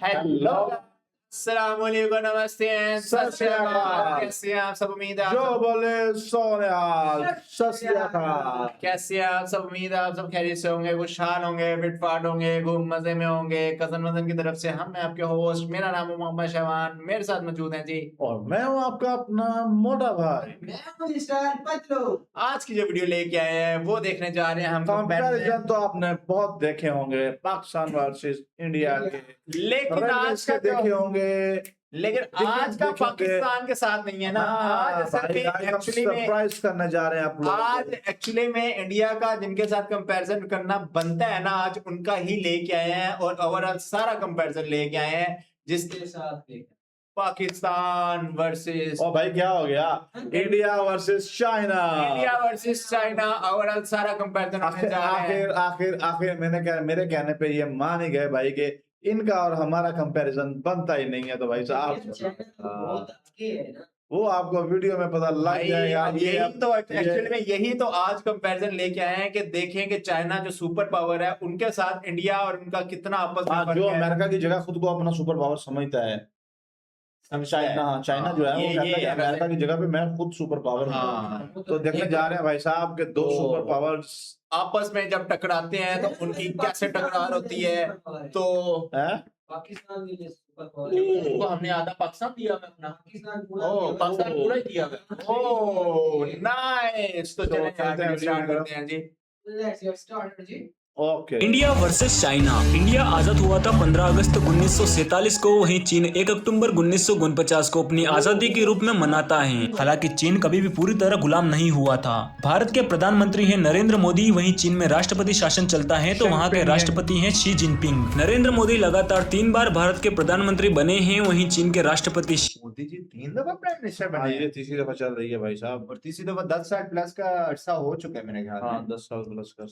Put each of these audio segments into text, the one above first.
Hello, अस्सलाम वालेकुम, नमस्ते एंड सत श्री अकाल। कैसे हैं आप सब? उम्मीद है जो बोले सोनियाल, सत श्री अकाल। कैसे हैं आप सब? उम्मीद है आप सब खैरियत से होंगे, खुशहाल होंगे, फिटफाट होंगे, खूब मजे में होंगे। कजन वजन की तरफ से हम मैं आपके होस्ट, मेरा नाम है मोहम्मद शहवान, मेरे साथ मौजूद हैं जी और मैं हूँ आपका अपना मोटा भाई। मैं हूं मिस्टर पतलू। आज की जो वीडियो लेके आए हैं वो देखने जा रहे हैं हम कंपैरिजन तो आपने बहुत देखे होंगे पाकिस्तान वर्सेस इंडिया के, लेकिन आज का देखे होंगे, लेकिन आज का पाकिस्तान के साथ नहीं है ना। आज एक्चुअली में सरप्राइज करने जा रहे हैं आप लोग। आज एक्चुअली में इंडिया का जिनके साथ कंपैरिजन करना बनता है ना, आज उनका ही लेके आए हैं और ओवरऑल सारा कंपैरिजन लेके आए हैं जिसके साथ पाकिस्तान वर्सेस। ओ भाई क्या हो गया? India versus China. India versus China, overall सारा कंपैरिजन होने जा रहा है। आखिर मेरे कहने पे ये मान ही गए भाई कि इनका और हमारा कंपैरिजन बनता ही नहीं है। तो भाई साहब वो आपको वीडियो में पता लग जाएगा। यही तो एक्चुअली में यही तो आज कंपैरिजन लेके आए हैं कि देखें कि चाइना जो सुपर पावर है उनके साथ इंडिया और उनका कितना आपस में फर्क जो है। अमेरिका की जगह खुद को अपना सुपर पावर समझता है, चाइना जो है वो कहता है कि अमेरिका की जगह पे मैं खुद सुपर पावर हूं। तो देखने जा रहे हैं भाई साहब के दो सुपर पावर्स आपस में जब टकराते हैं तो उनकी कैसे टकरार होती है। तो पाकिस्तान के लिए सुपर तो हमने आधा पाकिस्तान दिया मैं अपना, पाकिस्तान पूरा ही दिया मैं। Oh nice. तो चलिए स्टार्ट करते हैं जी। लेट्स गेट स्टार्टेड जी। Okay. India versus China. India आजाद हुआ था 15 अगस्त 1947 को, वहीं चीन 1 अक्टूबर 1949 को अपनी आजादी के रूप में मनाता है। हालांकि चीन कभी भी पूरी तरह गुलाम नहीं हुआ था। भारत के प्रधानमंत्री हैं नरेंद्र मोदी, वहीं चीन में राष्ट्रपति शासन चलता है तो वहां के राष्ट्रपति हैं शी जिनपिंग। नरेंद्र मोदी लगातार 3 बार भारत के प्रधानमंत्री बने हैं, वहीं चीन के राष्ट्रपति मोदी जी 3 दफा प्राइम मिनिस्टर बने ये तीसरी दफा चल रही है भाई साहब, और तीसरी दफा 10 साल प्लस का अरसा हो चुका है मेरे ख्याल में। 10 साल प्लस का।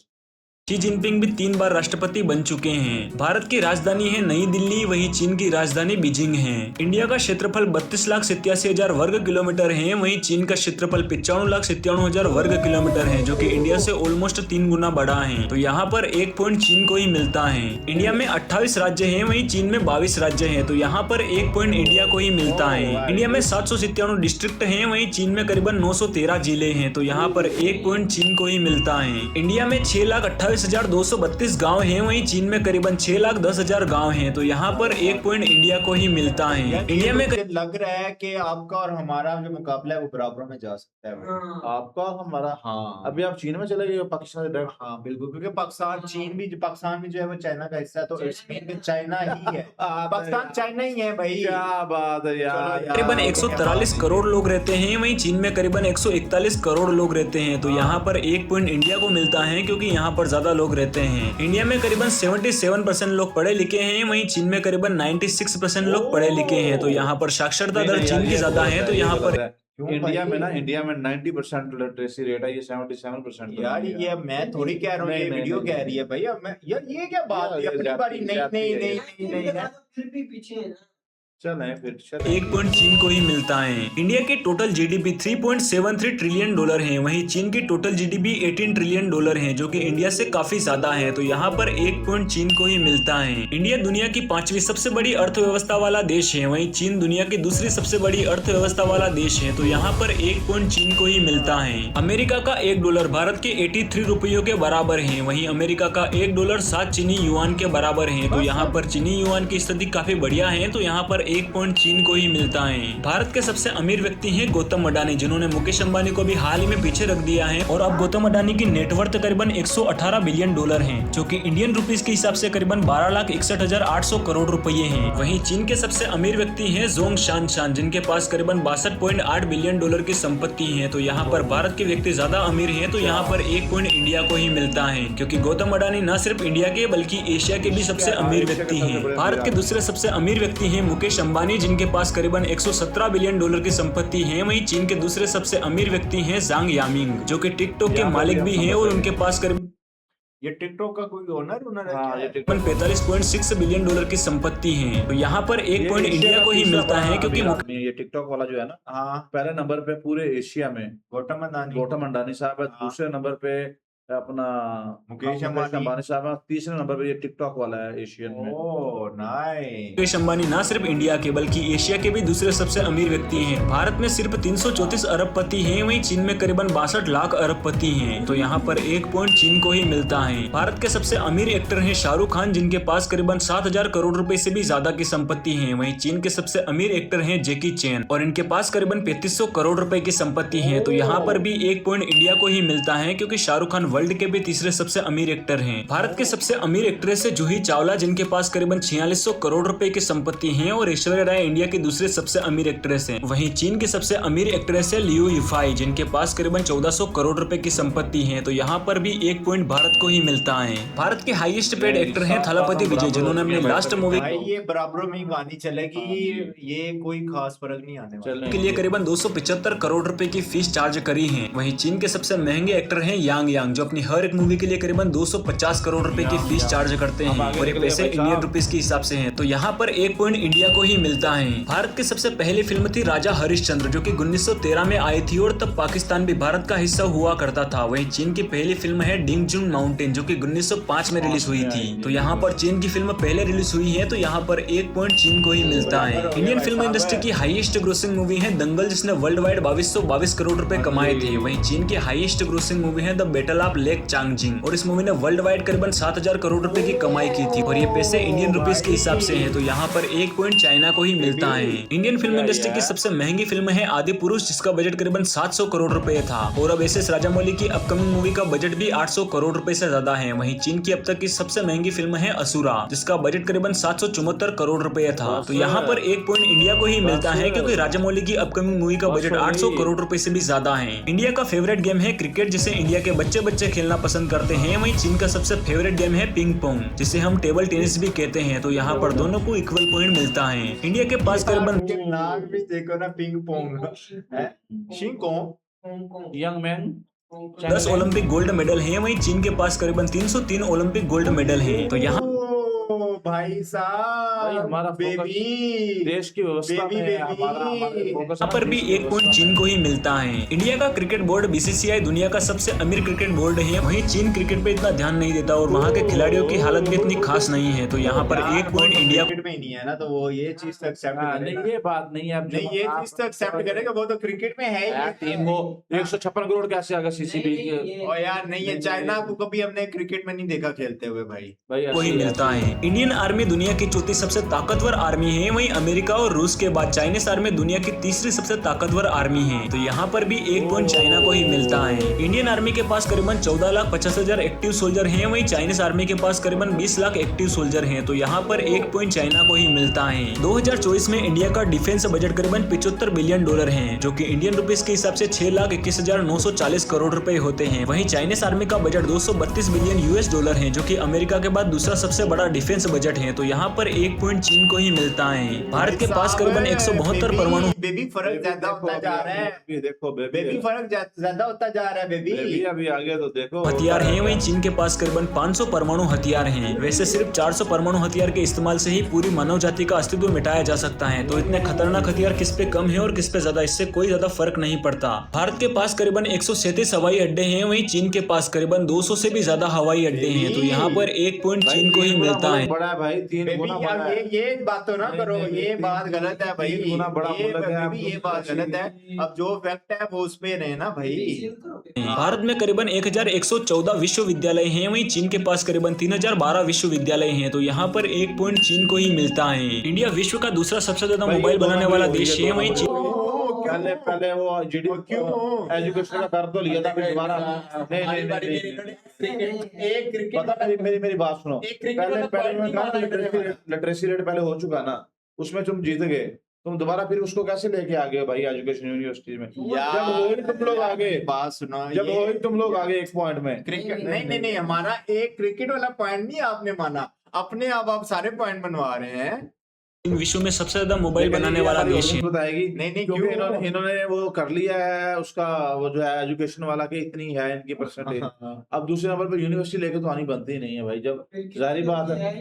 शी जिनपिंग भी 3 बार राष्ट्रपति बन चुके हैं। भारत की राजधानी है नई दिल्ली, वहीं चीन की राजधानी बीजिंग है। इंडिया का क्षेत्रफल 32,87,000 वर्ग किलोमीटर है, वहीं चीन का क्षेत्रफल 95,97,000 वर्ग किलोमीटर है, जो कि इंडिया से ऑलमोस्ट 3 गुना बड़ा है। तो यहाँ पर 1 पॉइंट चीन को ही मिलता है। इंडिया में 28 राज्य है, वहीं चीन में 22 राज्य है, तो यहाँ पर 1 पॉइंट इंडिया को ही मिलता है। इंडिया में 797 डिस्ट्रिक्ट है, वहीं चीन में करीबन 913 जिले हैं, तो यहाँ पर 1 पॉइंट चीन को ही मिलता है। इंडिया में 6,28,232 गांव हैं, वहीं चीन में करीबन 6,10,000 गांव हैं, तो यहाँ पर 1 पॉइंट इंडिया को ही मिलता है। इंडिया में लग रहा है कि आपका और हमारा जो मुकाबला है वो बराबर में जा सकता है भाई। आपका और हमारा। हाँ अभी आप चीन में चले गए पाकिस्तान से डायरेक्ट। हाँ बिल्कुल, क्योंकि पाकिस्तान भी जो है वो चाइना का हिस्सा है, तो इसमें चाइना ही है। पाकिस्तान चाइना ही है भाई। क्या बात है यार। करीबन 143 करोड़ लोग रहते हैं, वहीं चीन में करीबन 141 करोड़ लोग रहते हैं, तो यहाँ पर 1 पॉइंट इंडिया को मिलता है, क्योंकि यहाँ पर ज्यादा लोग रहते हैं। इंडिया में करीबन 77% लोग पढ़े लिखे हैं, वहीं चीन में करीबन 96% लोग पढ़े लिखे हैं, तो यहाँ पर साक्षरता दर चीन की ज्यादा है। तो यहाँ पर इंडिया में 90% लिटरेसी रेट है, ये 77%। यार ये मैं थोड़ी कह रहा हूँ, ये वीडियो कह रही है भैया। मैं यार ये क्या बात है, अपनी बारी नहीं है। फिर भी पीछे है ना। चलें फिर 1 पॉइंट चीन को ही मिलता है। इंडिया के टोटल जीडीपी 3.73 ट्रिलियन डॉलर है, वहीं चीन की टोटल जीडीपी 18 ट्रिलियन डॉलर है, जो कि इंडिया से काफी ज्यादा है, तो यहाँ पर 1 पॉइंट चीन को ही मिलता है। इंडिया दुनिया की 5वीं सबसे बड़ी अर्थव्यवस्था वाला देश है, वहीं चीन दुनिया की दूसरी सबसे बड़ी अर्थव्यवस्था वाला देश है, तो यहाँ पर 1 पॉइंट चीन को ही मिलता है। अमेरिका का $1 भारत के 83 रुपयों के बराबर है, वहीं अमेरिका का $1 7 चीनी युआन के बराबर है, तो यहाँ पर चीनी युआन की स्थिति काफी बढ़िया है, तो यहाँ पर 1 पॉइंट चीन को ही मिलता है। भारत के सबसे अमीर व्यक्ति हैं गौतम अडानी, जिन्होंने मुकेश अंबानी को भी हाल ही में पीछे रख दिया है, और अब गौतम अडानी की नेटवर्थ करीबन 118 बिलियन डॉलर है, जो कि इंडियन रुपीस के हिसाब से करीबन 12,61,800 करोड़ रुपए हैं। वहीं चीन के सबसे अमीर व्यक्ति हैं जोंग शान, जिनके पास करीबन 62.8 बिलियन डॉलर की संपत्ति है, तो यहाँ पर भारत के व्यक्ति ज्यादा अमीर है, तो यहाँ पर 1 पॉइंट इंडिया को ही मिलता है, क्योंकि गौतम अडानी न सिर्फ इंडिया के बल्कि एशिया के भी सबसे अमीर व्यक्ति हैं। भारत के दूसरे सबसे अमीर व्यक्ति हैं मुकेश अंबानी, जिनके पास करीबन 117 बिलियन डॉलर की संपत्ति है। वहीं चीन के दूसरे सबसे अमीर व्यक्ति हैं जांग यामिंग, जो कि टिकटॉक के मालिक भी हैं, और उनके पास करीबन ये टिकटॉक का कोई ओनर हाँ, है। 45.6 बिलियन डॉलर की संपत्ति है, तो यहाँ पर 1 पॉइंट इंडिया को ही मिलता है, क्योंकि ये टिकटॉक वाला जो है ना, हाँ पहले नंबर पे पूरे एशिया में गौतम अडानी साहब है। दूसरे नंबर पे अपना मुकेश अंबानी साहब है। तीसरे नंबर पे ये टिकटॉक वाला है एशियन में। Oh nice. मुकेश अंबानी ना सिर्फ इंडिया के बल्कि एशिया के भी दूसरे सबसे अमीर व्यक्ति हैं। भारत में सिर्फ 334 अरबपति हैं, वहीं चीन में करीबन 62 लाख अरबपति हैं। तो यहाँ पर 1 पॉइंट चीन को ही मिलता है। भारत के सबसे अमीर एक्टर हैं शाहरुख खान, जिनके पास करीबन 7,000 करोड़ रुपए से भी ज्यादा की संपत्ति है। वहीं चीन के सबसे अमीर एक्टर हैं जैकी चैन और इनके पास करीबन 3500 करोड़ रुपए की संपत्ति है। तो यहाँ पर भी 1 पॉइंट इंडिया को ही मिलता है, क्योंकि शाहरुख खान वर्ल्ड के भी तीसरे सबसे अमीर एक्टर हैं। भारत के सबसे अमीर एक्ट्रेस है जूही चावला, जिनके पास करीबन 4600 करोड़ रुपए की संपत्ति है। और ऐश्वर्या राय इंडिया की दूसरे सबसे अमीर एक्ट्रेस हैं। वहीं चीन की सबसे अमीर एक्ट्रेस है लियू यिफाई, जिनके पास करीबन 1400 करोड़ रुपए की संपत्ति है। तो यहाँ पर भी 1 पॉइंट भारत को ही मिलता है। भारत के हाईएस्ट पेड एक्टर हैं थलपति विजय, जिन्होंने अपने लास्ट मूवी भाई ये बराबर में ही कहानी चलेगी, ये कोई खास फर्क नहीं आने वाला। के लिए करीबन 275 करोड़ रुपए की फीस चार्ज करी है। वहीं चीन के सबसे महंगे एक्टर हैं यांग यांग, जो अपनी हर एक मूवी के लिए करीबन 250 करोड़ रुपए की फीस चार्ज करते हैं और ये पैसे इंडियन रुपीस के हिसाब से हैं। तो यहाँ पर 1 पॉइंट इंडिया को ही मिलता है। भारत की सबसे पहली फिल्म थी राजा हरिश्चंद्र, जो कि 1913 में आई थी और तब पाकिस्तान भी भारत का हिस्सा हुआ करता था। वहीं चीन की पहली फिल्म है डिंगजुन माउंटेन, जो कि 1905 में रिलीज हुई थी। तो यहाँ पर चीन की फिल्म पहले रिलीज हुई है, तो यहाँ पर 1 पॉइंट चीन को ही मिलता है। इंडियन फिल्म इंडस्ट्री की हाईएस्ट ग्रोसिंग मूवी है दंगल, जिसने वर्ल्ड वाइड 2222 करोड़ रुपए कमाए थे। वहीं चीन की हाईएस्ट ग्रोसिंग मूवी है द बैटल ऑफ लेक चांगजिंग, और इस मूवी ने वर्ल्ड वाइड करीबन 7000 करोड़ रुपए की कमाई की थी और ये पैसे इंडियन रुपीस के हिसाब से हैं। तो यहाँ पर 1 पॉइंट चाइना को ही मिलता है। इंडियन फिल्म इंडस्ट्री की सबसे महंगी फिल्म है आदि पुरुष, जिसका बजट करीबन 700 करोड़ रुपए था। और अब एस राजामौली की अपकमिंग मूवी का बजट भी 800 करोड़ रुपए से ज्यादा है। वहीं चीन की अब तक की सबसे महंगी फिल्म है असुरा, जिसका बजट करीबन 774 करोड़ रुपए था। तो यहाँ पर 1 पॉइंट इंडिया को ही मिलता है, क्योंकि राजामौली की अपकमिंग मूवी का बजट 800 करोड़ रुपए से भी ज्यादा है। इंडिया का फेवरेट गेम है क्रिकेट, जिसे इंडिया के बच्चे खेलना पसंद करते हैं। वहीं चीन का सबसे फेवरेट गेम है पिंग पोंग, जिसे हम टेबल टेनिस भी कहते हैं। तो यहाँ पर दोनों को इक्वल पॉइंट मिलता है। इंडिया के पास करीबन नाम भी देखो ना, पिंग पोंग है, शिंगकोंग। Young man 10 Olympic gold medal हैं। वहीं चीन के पास करीबन 303 ओलंपिक गोल्ड मेडल हैं। तो यहाँ भाई साहब हमारा बेबी देश की व्यवस्था बेबी, में बेबी। हमारा फोकस यहाँ पर भी 1 पॉइंट चीन को ही मिलता है। इंडिया का क्रिकेट बोर्ड बीसीसीआई दुनिया का सबसे अमीर क्रिकेट बोर्ड है। वहीं चीन क्रिकेट पे इतना ध्यान नहीं देता और वहाँ के खिलाड़ियों की हालत भी इतनी खास नहीं है। तो यहाँ पर 1 पॉइंट इंडिया क्रिकेट में ही नहीं है ना, तो वो ये चीज तो एक्सेप्ट नहीं, करेगा। ये बात नहीं है। नहीं, ये चीज तो एक्सेप्ट करेगा, वो तो क्रिकेट में है ही। टीम को 156 करोड़ कैसे आएगा सीसीबी के? और यार नहीं है, चाइना को कभी हमने क्रिकेट में नहीं देखा खेलते हुए भाई। को ही मिलता है। इंडियन आर्मी दुनिया की चौथी सबसे ताकतवर आर्मी है। वहीं अमेरिका और रूस के बाद चाइनीस आर्मी दुनिया की तीसरी सबसे ताकतवर आर्मी है। तो यहाँ पर भी 1 पॉइंट चाइना को ही मिलता है। इंडियन आर्मी के पास करीबन 14,50,000 एक्टिव सोल्जर हैं। वहीं चाइनीस आर्मी के पास करीबन 20 लाख एक्टिव सोल्जर हैं। तो यहाँ पर 1 पॉइंट चाइना को ही मिलता है। 2024 में इंडिया का डिफेंस बजट करीबन $75 बिलियन है, जो कि इंडियन रुपीस के हिसाब से 6,21,940 करोड़ रुपए होते हैं। वहीं चाइनीस आर्मी का बजट $232 बिलियन है, जो कि अमेरिका के बाद दूसरा सबसे बड़ा डिफेंस बजट है। तो यहाँ पर 1 पॉइंट चीन को ही मिलता है। भारत के पास करीबन 172 परमाणु। बेबी फर्क ज्यादा होता जा रहा है। देखो बेबी फर्क ज्यादा होता जा रहा है। बेबी अभी आगे तो देखो हथियार हैं। वहीं चीन के पास करीबन 500 परमाणु हथियार हैं। वैसे सिर्फ 400 परमाणु हथियार के इस्तेमाल से ही पूरी मानव जाति का अस्तित्व मिटाया जा सकता है। तो इतने खतरनाक हथियार किस पे कम है और किस पे ज्यादा, इससे कोई ज्यादा फर्क नहीं पड़ता। भारत के पास करीबन 137 हवाई अड्डे हैं। वहीं चीन के पास करीबन 200 से भी ज्यादा हवाई अड्डे हैं। तो यहाँ पर 1 पॉइंट चीन को ही मिलता है। बड़ा भाई 3 गुना बड़ा है। ये बात तो ना करो, ये बात गलत है भाई। 3 गुना बड़ा मुल्क है। ये बात गलत है। अब जो फैक्ट है वो उस पे रहे ना भाई। भारत में करीबन 1114 विश्वविद्यालय हैं। वहीं चीन के पास करीबन 3012 विश्वविद्यालय हैं। तो यहाँ पर 1 पॉइंट चीन को ही मिलता है। इंडिया विश्व का दूसरा सबसे ज्यादा मोबाइल बनाने वाला देश है। वहीं पहले वो एजुकेशन का कर तो लिया था, फिर दोबारा एक क्रिकेट पता मेरी बात सुनो। पहले लिटरेसी रेट पहले हो चुका ना, उसमें तुम जीत गए, तुम दोबारा फिर उसको कैसे लेके आ गए भाई एजुकेशन यूनिवर्सिटी में? जब हो ही तुम लोग आगे, बात सुनो, जब हो ही तुम लोग आगे 1 पॉइंट में। क्रिकेट नहीं, हमारा एक क्रिकेट वाला पॉइंट नहीं आपने माना, अपने आप सारे पॉइंट बनवा रहे हैं। विश्व में सबसे ज्यादा मोबाइल लेकिन बनाने ये वाला हमारी देश है। audience बताएगी नहीं क्योंकि क्यों इन्होंने वो कर लिया है उसका वो जो है एजुकेशन वाला की इतनी है इनकी परसेंटेज। अब दूसरे नंबर पे यूनिवर्सिटी लेके तो आनी बनती ही नहीं है भाई, जब जाहिर बात है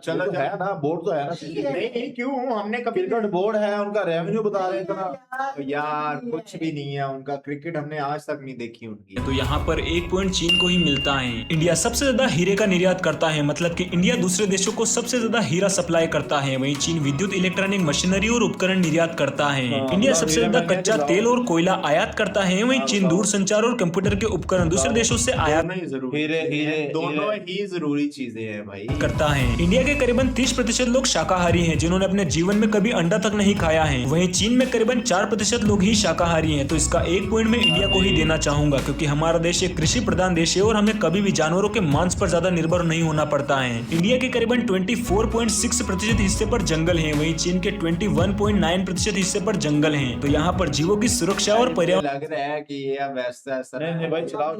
चलो तो है ना, बोर्ड तो है ना, नहीं क्यों हमने कभी क्रिकेट बोर्ड है, उनका रेवेन्यू बता रहे हैं इतना। यार कुछ भी नहीं है उनका, क्रिकेट हमने आज तक नहीं देखी उनकी। तो यहाँ पर 1 पॉइंट चीन को ही मिलता है। इंडिया सबसे ज्यादा हीरे का निर्यात करता है, मतलब कि इंडिया दूसरे देशों को सबसे ज्यादा हीरा सप्लाई करता है। वहीं चीन विद्युत, इलेक्ट्रॉनिक मशीनरी और उपकरण निर्यात करता है। इंडिया सबसे ज्यादा कच्चा तेल और कोयला आयात करता है। वहीं चीन दूरसंचार और कंप्यूटर के उपकरण दूसरे देशों से आयात दोनों ही जरूरी हीरे हीरे दोनों ही जरूरी चीजें हैं भाई। करता है। इंडिया के करीबन 30% लोग शाकाहारी हैं, जिन्होंने अपने जीवन में कभी अंडा तक नहीं खाया है। वहीं चीन में करीबन 4% लोग ही शाकाहारी हैं। तो इसका 1 पॉइंट मैं इंडिया को ही देना चाहूंगा, क्योंकि हमारा देश एक कृषि प्रधान देश है और हमें कभी भी जानवरों के मांस पर ज्यादा निर्भर नहीं होना पड़ता है। इंडिया के करीबन 24.6% हिस्से पर जंगल है, वहीं चीन के 21.9% हिस्से पर जंगल है। तो यहाँ पर जीवों की सुरक्षा और पर्यावरण लग रहा है कि ये अब ऐसा नहीं भाई, चलाओ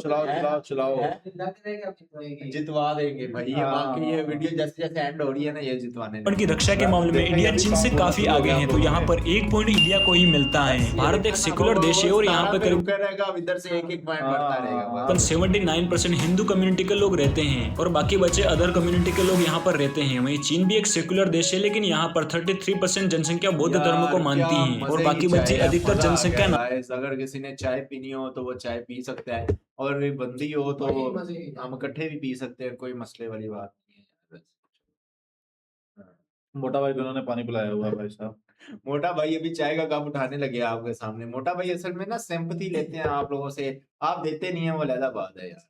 जितवा देंगे भाई। ये बाकी ये वीडियो जैसे जैसे एंड हो रही है ना, ये जितवाने की रक्षा के मामले में इंडिया चीन से काफी आगे है। तो यहाँ पर 1 पॉइंट इंडिया को ही मिलता है। भारत एक सेकुलर देश है और यहाँ पे करीब रहेगा, अब इधर से एक पॉइंट बढ़ता रहेगा। 79% हिंदू कम्युनिटी के लोग रहते हैं और बाकी बचे अदर कम्युनिटी के लोग यहाँ पर रहते हैं। वहीं चीन भी एक सेकुलर देश है, लेकिन यहाँ पर 33% जनसंख्या बौद्ध धर्म को मानती है और बाकी बची अधिकतर जनसंख्या अगर किसी ने चाय पीनी हो तो वो चाय पी सकता है, और बंदी हो तो हम इकट्ठे भी पी सकते हैं, कोई मसले वाली बात नहीं है। मोटा भाई दोनों ने पानी पिलाया हुआ है भाई साहब। मोटा भाई अभी चाय का कप उठाने लगे आपके सामने। मोटा भाई असल में ना सिंपैथी लेते हैं आप लोगों से, आप देते नहीं है, वो अलग बात है यार।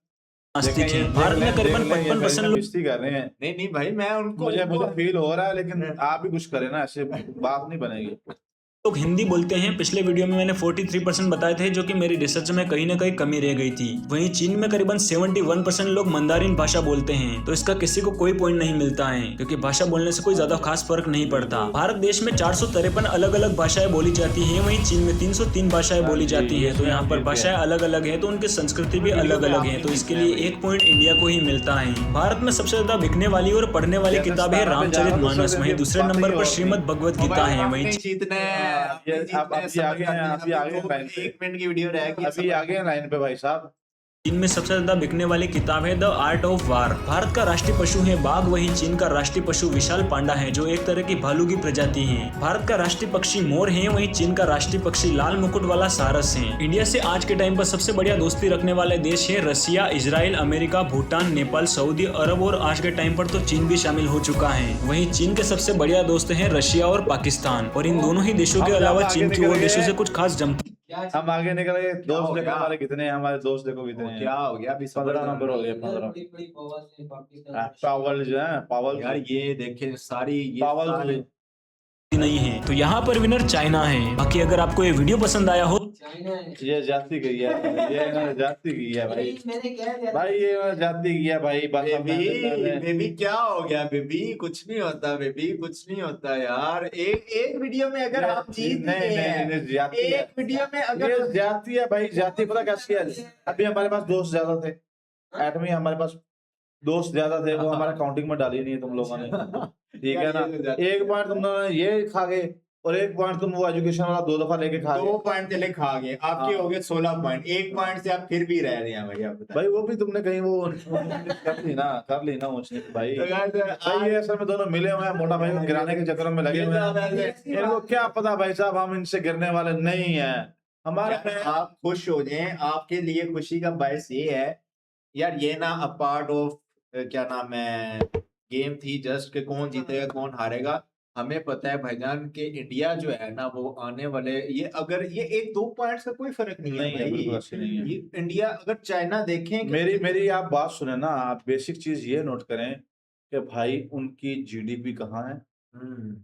नास्तिक है। भारत में करीबन 55% लोग मस्ती कर रहे हैं। नहीं भाई, मैं उनको मुझे फील हो रहा है, लेकिन आप भी कुछ करें ना, ऐसे बात नहीं बनेगी। लोग हिंदी बोलते हैं। पिछले वीडियो में मैंने 43% बताए थे, जो कि मेरी रिसर्च में कहीं ना कहीं कमी रह गई थी। वहीं चीन में करीबन 71% लोग मंदारिन भाषा बोलते हैं। तो इसका किसी को कोई पॉइंट नहीं मिलता है, क्योंकि भाषा बोलने से कोई ज्यादा खास फर्क नहीं पड़ता। भारत देश में 453 अलग अलग भाषाएं बोली जाती है, वहीं चीन में 303 भाषाएं बोली जाती है। तो यहाँ पर भाषाएं अलग अलग है, तो उनकी संस्कृति भी अलग अलग है। तो इसके लिए 1 पॉइंट इंडिया को ही मिलता है। भारत में सबसे ज्यादा बिकने वाली और पढ़ने वाली किताब है रामचरितमानस। वहीं दूसरे नंबर पर श्रीमद भगवद गीता है। वहीं एक मिनट की वीडियो रहेगी, अभी आगे लाइन पे भाई साहब। चीन में सबसे ज्यादा बिकने वाली किताब है the art of war. Bharat का राष्ट्रीय पशु है बाघ, वहीं चीन का राष्ट्रीय पशु विशाल पांडा है, जो एक तरह की भालू की प्रजाति है। भारत का राष्ट्रीय पक्षी मोर है, वहीं चीन का राष्ट्रीय पक्षी लाल मुकुट वाला सारस है। इंडिया से आज के टाइम पर सबसे बढ़िया दोस्ती रखने वाले देश है Russia, Israel, America, Bhutan, Nepal, Saudi Arabia और आज के टाइम पर तो चीन भी शामिल हो चुका है। वहीं चीन के सबसे बढ़िया दोस्त है रशिया और पाकिस्तान, और इन दोनों ही देशों के अलावा चीन की और देशों से कुछ खास जमता। हम आगे निकल गए। दोस्त देखो हमारे कितने हैं, हमारे दोस्त देखो कितने हैं। क्या हो गया अभी? 15 नंबर हो गया। 15 पावल जो है, पावल यार ये देखे सारी पावल नहीं है। तो यहाँ पर विनर चाइना है। बाकी अगर आपको ये वीडियो पसंद आया हो, ये जाती गई है, ये जाती गई है भाई। भाई ये जाती गई है भाई। बेबी क्या हो गया बेबी? कुछ नहीं होता बेबी, कुछ नहीं होता यार। एक वीडियो में अगर आप जीत नहीं, एक वीडियो में अगर जाती है भाई, जाती पता कैसी है। अभी हमारे पास दोस्त ज्यादा थे, एटमी हमारे पास दोस्त ज्यादा थे, वो हमारा काउंटिंग में डाली नहीं तुम लोगों ने, ठीक है ना। 1 पॉइंट तुम लोगों ने ये खा गए और 1 पॉइंट तुम वो एजुकेशन वाला 2 दफा लेके खा गए। 2 पॉइंट चले खा गए आपके, हो गए 16 पॉइंट। 1 पॉइंट से आप फिर भी रह रहे हैं भाई। आप भाई वो भी तुमने कहीं वो कर ली ना भाई। ये असल में दोनों मिले हुए हैं, मोटा भाई को गिराने के चक्कर में लगे हुए हैं। इनको क्या पता भाई साहब, हम इनसे गिरने वाले नहीं है। हमारे आप खुश हो जाएं, आपके लिए खुशी का बायस ये है यार, ये ना अ पार्ट ऑफ क्या नाम है गेम थी जस्ट के कौन जीतेगा कौन हारेगा। हमें पता है भाईजान के इंडिया जो है ना वो आने वाले ये अगर ये 1-2 पॉइंट्स का कोई फर्क नहीं है भाई। ये इंडिया अगर चाइना देखें मेरी आप बात सुने ना, आप बेसिक चीज ये नोट करें कि भाई उनकी जीडीपी कहाँ है,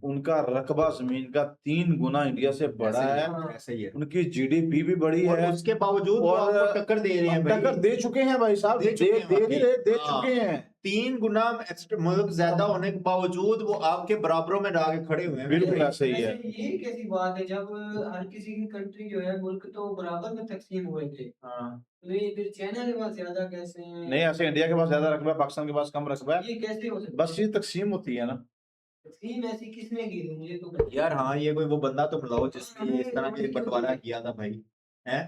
उनका रकबा जमीन का 3 गुना इंडिया से बड़ा है। ऐसे ही है। उनकी जीडीपी भी बड़ी है, उसके बावजूद और टक्कर दे रहे हैं, टक्कर दे चुके हैं भाई साहब, दे चुके हैं। 3 गुना मतलब ज्यादा होने के बावजूद वो आपके बराबरों में आके खड़े हुए हैं। बिल्कुल ऐसे ही है। ये कैसी बात है जब हर किसी की कंट्री जो है मुल्क तो बराबर में तकसीम हुए थे। तो ये फिर चाइना के पास ज्यादा कैसे है? नहीं, ऐसे इंडिया के पास ज्यादा रकबा है, पाकिस्तान के पास कम रकबा है। ये कैसे हो सकता है? बस ये तकसीम होती है ना। तकसीम ऐसी किसने की थी मुझे तो यार हाँ, ये कोई वो बंदा तो बुलाओ जिसने इस तरह के बंटवारा किया था भाई, है।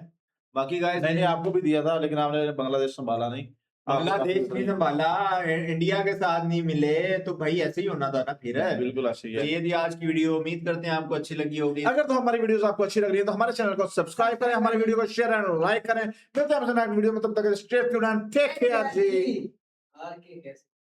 बाकी गाइस, नहीं नहीं आपको भी दिया था लेकिन आपने बांग्लादेश संभाला नहीं। बांग्लादेश नहीं संभाला, इंडिया के साथ नहीं मिले, तो भाई ऐसे ही होना था ना फिर। बिल्कुल अच्छी तो है। ये थी आज की वीडियो, उम्मीद करते हैं आपको अच्छी लगी होगी। अगर तो हमारी वीडियोस आपको अच्छी लग रही है तो हमारे चैनल को सब्सक्राइब करें, हमारी वीडियो को शेयर एंड लाइक करें। मिलते हैं आपसे नेक्स्ट वीडियो में, तब तक stay tuned and take care जी। हार के कैसे